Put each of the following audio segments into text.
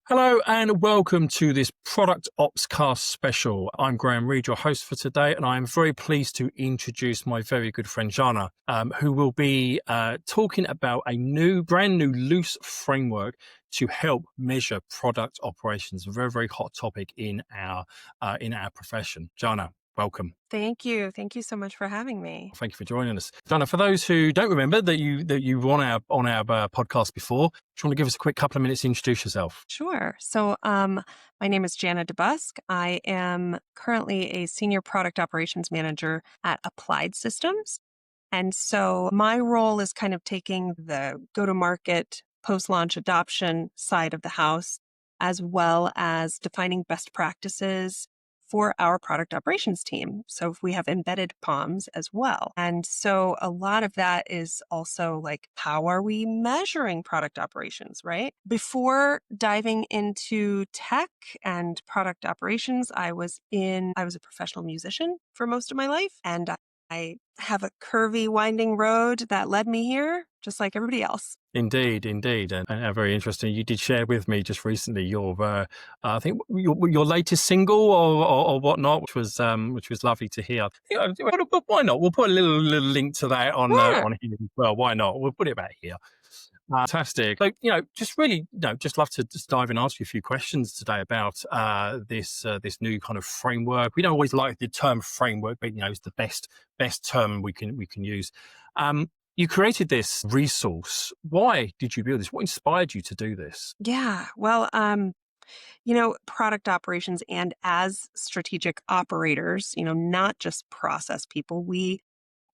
Hello and welcome to this Product Opscast special. I'm Graham Reed, your host for today, and I'm very pleased to introduce my very good friend Jana, who will be talking about a brand new loose framework to help measure product operations. A very, very hot topic in our profession. Jana, welcome. Thank you. Thank you so much for having me. Thank you for joining us, Jana. For those who don't remember that you were on our podcast before, do you want to give us a quick couple of minutes to introduce yourself? Sure. My name is Jana Debusk. I am currently a senior product operations manager at Applied Systems. And so my role is kind of taking the go-to-market post-launch adoption side of the house, as well as defining best practices for our product operations team. So if we have embedded POMs as well. And so a lot of that is also like, how are we measuring product operations, right? Before diving into tech and product operations, I was a professional musician for most of my life. And I have a curvy, winding road that led me here, just like everybody else. Indeed, and very interesting. You did share with me just recently your, I think your latest single or whatnot, which was lovely to hear. But why not? We'll put a little link to that Sure. on here as well. Why not? We'll put it back here. Fantastic. So, just really, just love to just dive and ask you a few questions today about this new kind of framework. We don't always like the term framework, but it's the best term we can use. You created this resource. Why did you build this? What inspired you to do this? Yeah. Well, product operations and as strategic operators, not just process people, we're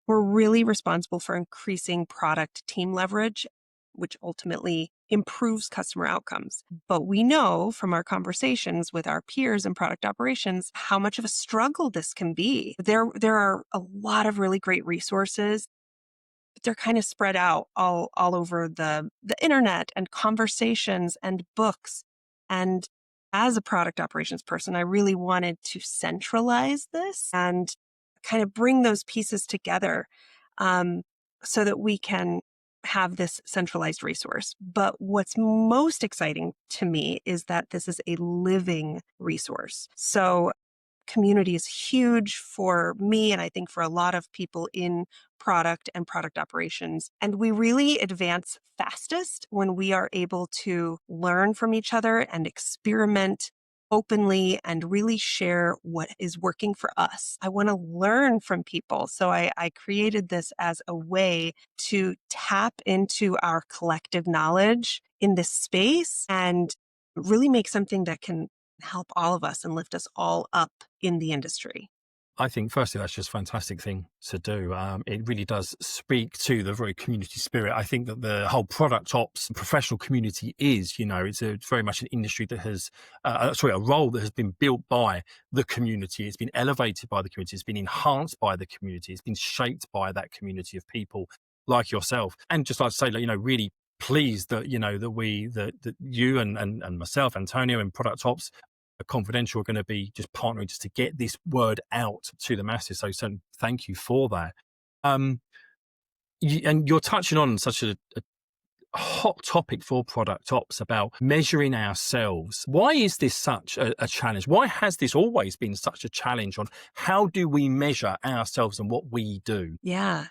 really responsible for increasing product team leverage, which ultimately improves customer outcomes. But we know from our conversations with our peers in product operations how much of a struggle this can be. There are a lot of really great resources, but they're kind of spread out all over the internet and conversations and books. And as a product operations person, I really wanted to centralize this and kind of bring those pieces together so that we can have this centralized resource. But what's most exciting to me is that this is a living resource. So community is huge for me, and I think for a lot of people in product and product operations. And we really advance fastest when we are able to learn from each other and experiment openly and really share what is working for us. I want to learn from people. So I created this as a way to tap into our collective knowledge in this space and really make something that can help all of us and lift us all up in the industry. I think, firstly, that's just a fantastic thing to do. It really does speak to the very community spirit. I think that the whole product ops professional community is, it's very much an industry that has, a role that has been built by the community. It's been elevated by the community. It's been enhanced by the community. It's been shaped by that community of people like yourself. And just like to say, really pleased that, that you and myself, Antonio, and Product Ops Confidential are going to be just partnering just to get this word out to the masses. So thank you for that. And you're touching on such a hot topic for product ops about measuring ourselves. Why is this such a challenge? Why has this always been such a challenge on how do we measure ourselves and what we do? Yeah.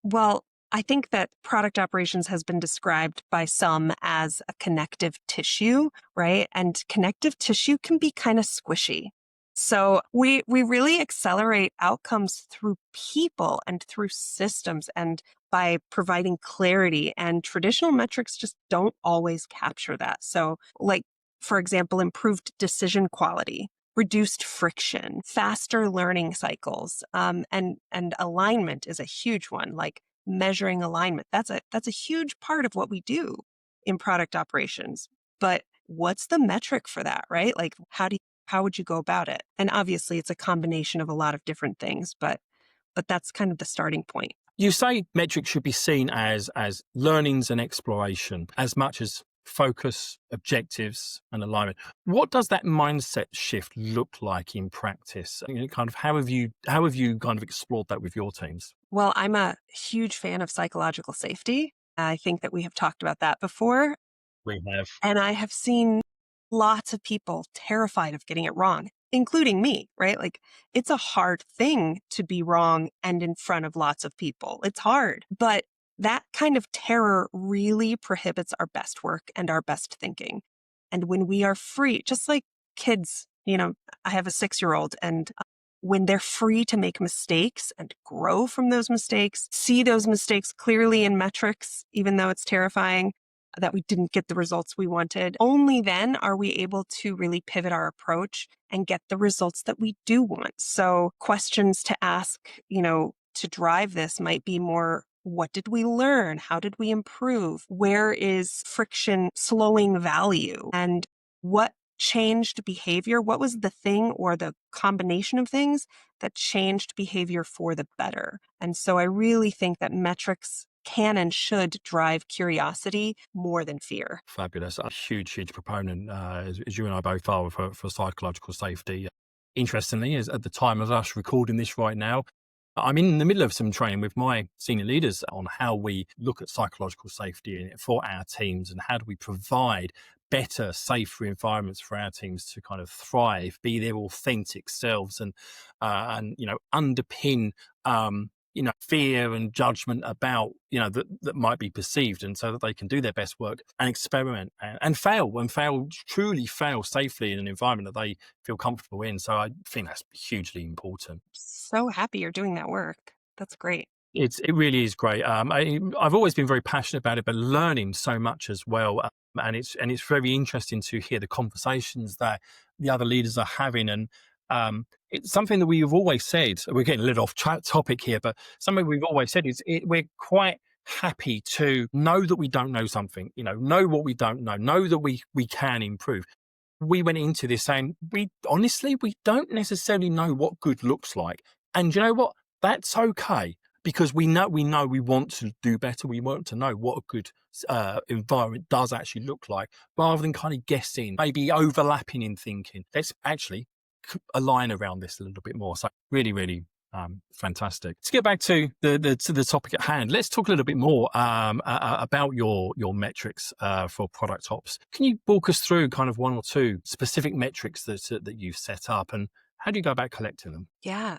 Well, I think that product operations has been described by some as a connective tissue, right? And connective tissue can be kind of squishy. So we really accelerate outcomes through people and through systems and by providing clarity, and traditional metrics just don't always capture that. So like, for example, improved decision quality, reduced friction, faster learning cycles, and alignment is a huge one. Like measuring alignment, that's a huge part of what we do in product operations. But what's the metric for that, right? Like how would you go about it? And obviously, it's a combination of a lot of different things, but that's kind of the starting point. You say metrics should be seen as learnings and exploration as much as focus, objectives, and alignment. What does that mindset shift look like in practice? Kind of how have you kind of explored that with your teams? Well, I'm a huge fan of psychological safety. I think that we have talked about that before. We have. And I have seen lots of people terrified of getting it wrong, including me, right? Like it's a hard thing to be wrong and in front of lots of people. It's hard, but that kind of terror really prohibits our best work and our best thinking. And when we are free, just like kids, I have a 6-year-old and when they're free to make mistakes and grow from those mistakes, see those mistakes clearly in metrics, even though it's terrifying that we didn't get the results we wanted, only then are we able to really pivot our approach and get the results that we do want. So questions to ask, to drive this might be more, what did we learn? How did we improve? Where is friction slowing value? And what changed behavior? What was the thing or the combination of things that changed behavior for the better? And so I really think that metrics can and should drive curiosity more than fear. Fabulous. A huge, huge proponent, as you and I both are, for psychological safety. Interestingly, as at the time of us recording this right now, I'm in the middle of some training with my senior leaders on how we look at psychological safety for our teams and how do we provide better, safer environments for our teams to kind of thrive, be their authentic selves, and underpin fear and judgment about that might be perceived, and so that they can do their best work and experiment and truly fail safely in an environment that they feel comfortable in. So I think that's hugely important. So happy you're doing that work. That's great. It really is great. I've always been very passionate about it, but learning so much as well. And it's very interesting to hear the conversations that the other leaders are having. And it's something that we've always said. We're getting a little off topic here, but something we've always said is we're quite happy to know that we don't know something. Know what we don't know that we can improve. We went into this saying we don't necessarily know what good looks like, and you know what? That's okay. Because we know we want to do better. We want to know what a good environment does actually look like, rather than kind of guessing, maybe overlapping in thinking. Let's actually align around this a little bit more. So really, really fantastic. To get back to the topic at hand, let's talk a little bit more about your metrics for product ops. Can you walk us through kind of one or two specific metrics that you've set up, and how do you go about collecting them? Yeah.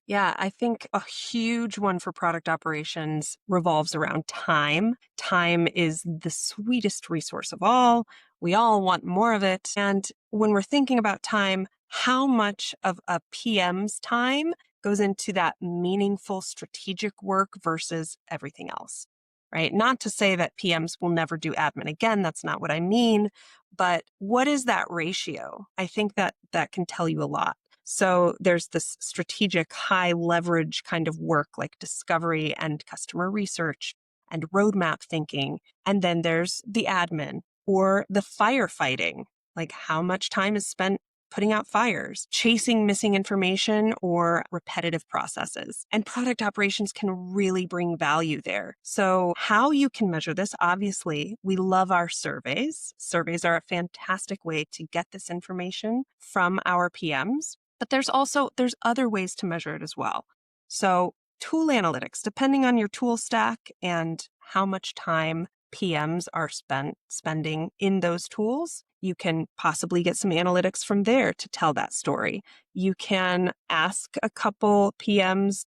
Yeah, I think a huge one for product operations revolves around time. Time is the sweetest resource of all. We all want more of it. And when we're thinking about time, how much of a PM's time goes into that meaningful strategic work versus everything else, right? Not to say that PMs will never do admin again. That's not what I mean. But what is that ratio? I think that can tell you a lot. So there's this strategic high leverage kind of work like discovery and customer research and roadmap thinking. And then there's the admin or the firefighting, like how much time is spent putting out fires, chasing missing information, or repetitive processes. And product operations can really bring value there. So how you can measure this, obviously, we love our surveys. Surveys are a fantastic way to get this information from our PMs. But there's other ways to measure it as well. So tool analytics, depending on your tool stack and how much time PMs are spending in those tools, you can possibly get some analytics from there to tell that story. You can ask a couple PMs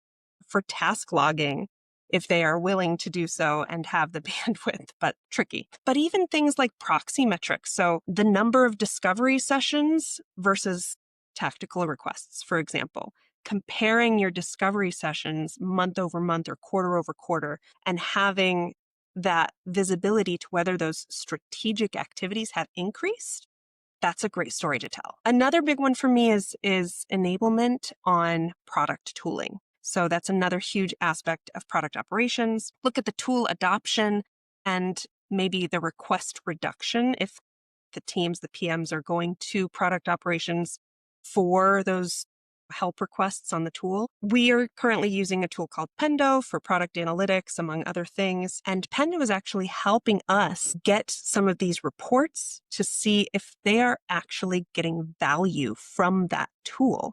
for task logging if they are willing to do so and have the bandwidth, but tricky. But even things like proxy metrics, so the number of discovery sessions versus tactical requests, for example, comparing your discovery sessions month over month or quarter over quarter and having that visibility to whether those strategic activities have increased, that's a great story to tell. Another big one for me is enablement on product tooling. So that's another huge aspect of product operations. Look at the tool adoption and maybe the request reduction if the PMs are going to product operations for those help requests on the tool. We are currently using a tool called Pendo for product analytics, among other things. And Pendo is actually helping us get some of these reports to see if they are actually getting value from that tool.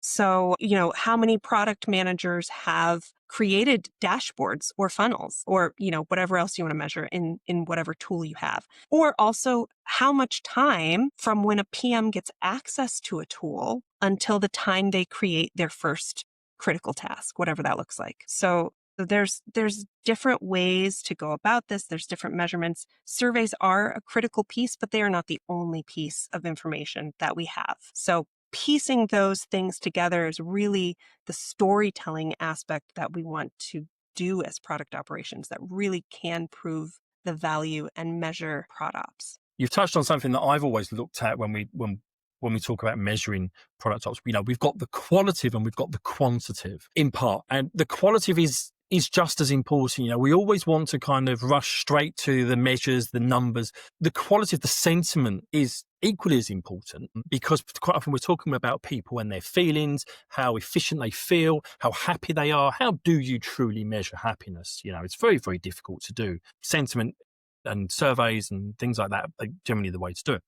So, how many product managers have created dashboards or funnels or, whatever else you want to measure in whatever tool you have? Or also how much time from when a PM gets access to a tool until the time they create their first critical task, whatever that looks like. So there's different ways to go about this. There's different measurements. Surveys are a critical piece, but they are not the only piece of information that we have. So piecing those things together is really the storytelling aspect that we want to do as product operations that really can prove the value and measure product ops. You've touched on something that I've always looked at when we talk about measuring product ops. We've got the qualitative and we've got the quantitative in part, and the qualitative is just as important. We always want to kind of rush straight to the measures, the numbers. The qualitative, the sentiment is equally as important, because quite often we're talking about people and their feelings, how efficient they feel, how happy they are. How do you truly measure happiness? It's very, very difficult to do. Sentiment and surveys and things like that are generally the way to do it.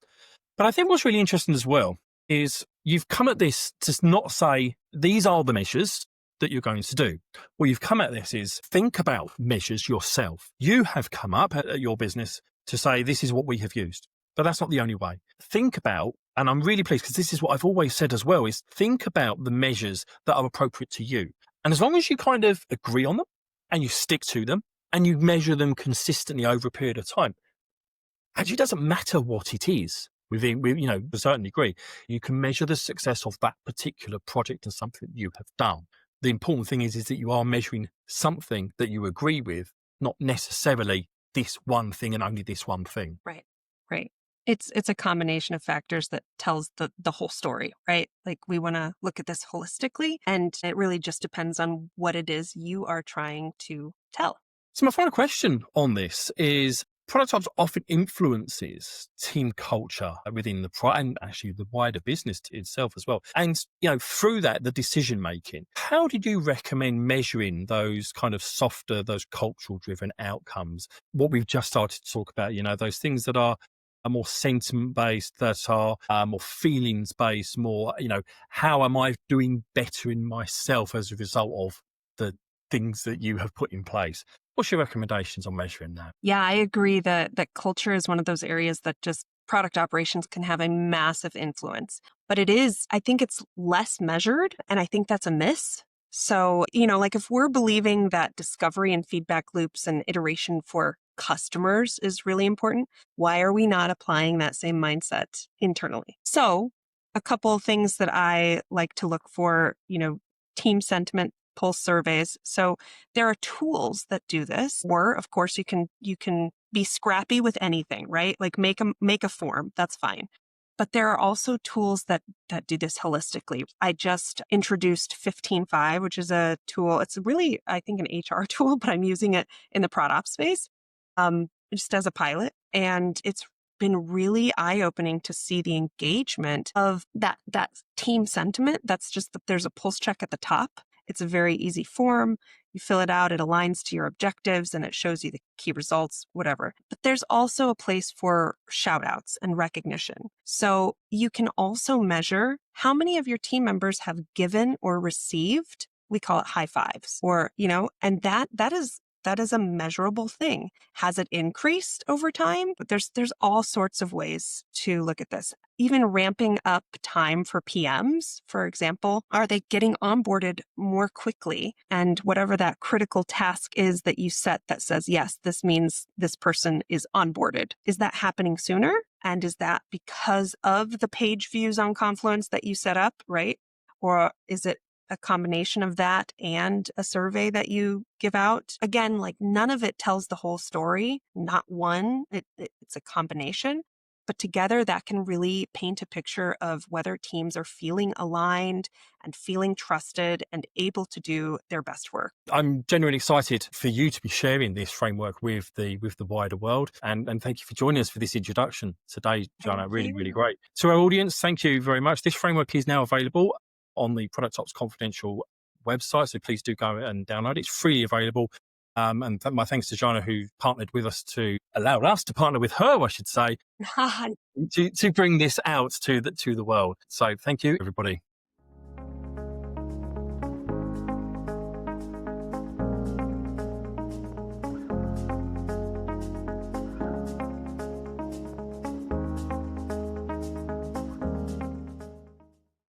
But I think what's really interesting as well is you've come at this to not say, these are the measures that you're going to do. What you've come at this is think about measures yourself. You have come up at your business to say, this is what we have used. But that's not the only way. Think about, and I'm really pleased because this is what I've always said as well, is think about the measures that are appropriate to you. And as long as you kind of agree on them and you stick to them and you measure them consistently over a period of time, actually it doesn't matter what it is. To a certain degree, you can measure the success of that particular project and something that you have done. The important thing is that you are measuring something that you agree with, not necessarily this one thing and only this one thing. Right. It's a combination of factors that tells the whole story, right? Like we want to look at this holistically, and it really just depends on what it is you are trying to tell. So my final question on this is, product ops often influences team culture within and actually the wider business itself as well. And, through that, the decision making. How did you recommend measuring those kind of softer, those cultural driven outcomes? What we've just started to talk about, those things that are more sentiment based, that are more feelings based, more, how am I doing better in myself as a result of the things that you have put in place? What's your recommendations on measuring that? Yeah, I agree that culture is one of those areas that just product operations can have a massive influence. But I think it's less measured, and I think that's a miss. So, like if we're believing that discovery and feedback loops and iteration for customers is really important, why are we not applying that same mindset internally? So, a couple of things that I like to look for, team sentiment pulse surveys. So there are tools that do this, or of course you can be scrappy with anything, right? Like make a form, that's fine. But there are also tools that do this holistically. I just introduced 15.5, which is a tool. It's really, I think, an HR tool, but I'm using it in the prod ops space, just as a pilot. And it's been really eye-opening to see the engagement of that team sentiment. That's just there's a pulse check at the top. It's a very easy form. You fill it out, it aligns to your objectives, and it shows you the key results, whatever. But there's also a place for shout outs and recognition. So you can also measure how many of your team members have given or received, we call it high fives, or, and that is a measurable thing. Has it increased over time? But there's all sorts of ways to look at this. Even ramping up time for PMs, for example, are they getting onboarded more quickly? And whatever that critical task is that you set that says, yes, this means this person is onboarded. Is that happening sooner? And is that because of the page views on Confluence that you set up, right? Or is it a combination of that and a survey that you give out? Again, like none of it tells the whole story, not one. It's a combination. But together that can really paint a picture of whether teams are feeling aligned and feeling trusted and able to do their best work. I'm genuinely excited for you to be sharing this framework with the wider world. And thank you for joining us for this introduction today, Jana. Really, really great. To our audience, thank you very much. This framework is now available on the Product Ops Confidential website, so please do go and download it. It's freely available. And my thanks to Jana, who partnered with us allowed us to partner with her, I should say, to bring this out to the world. So thank you, everybody.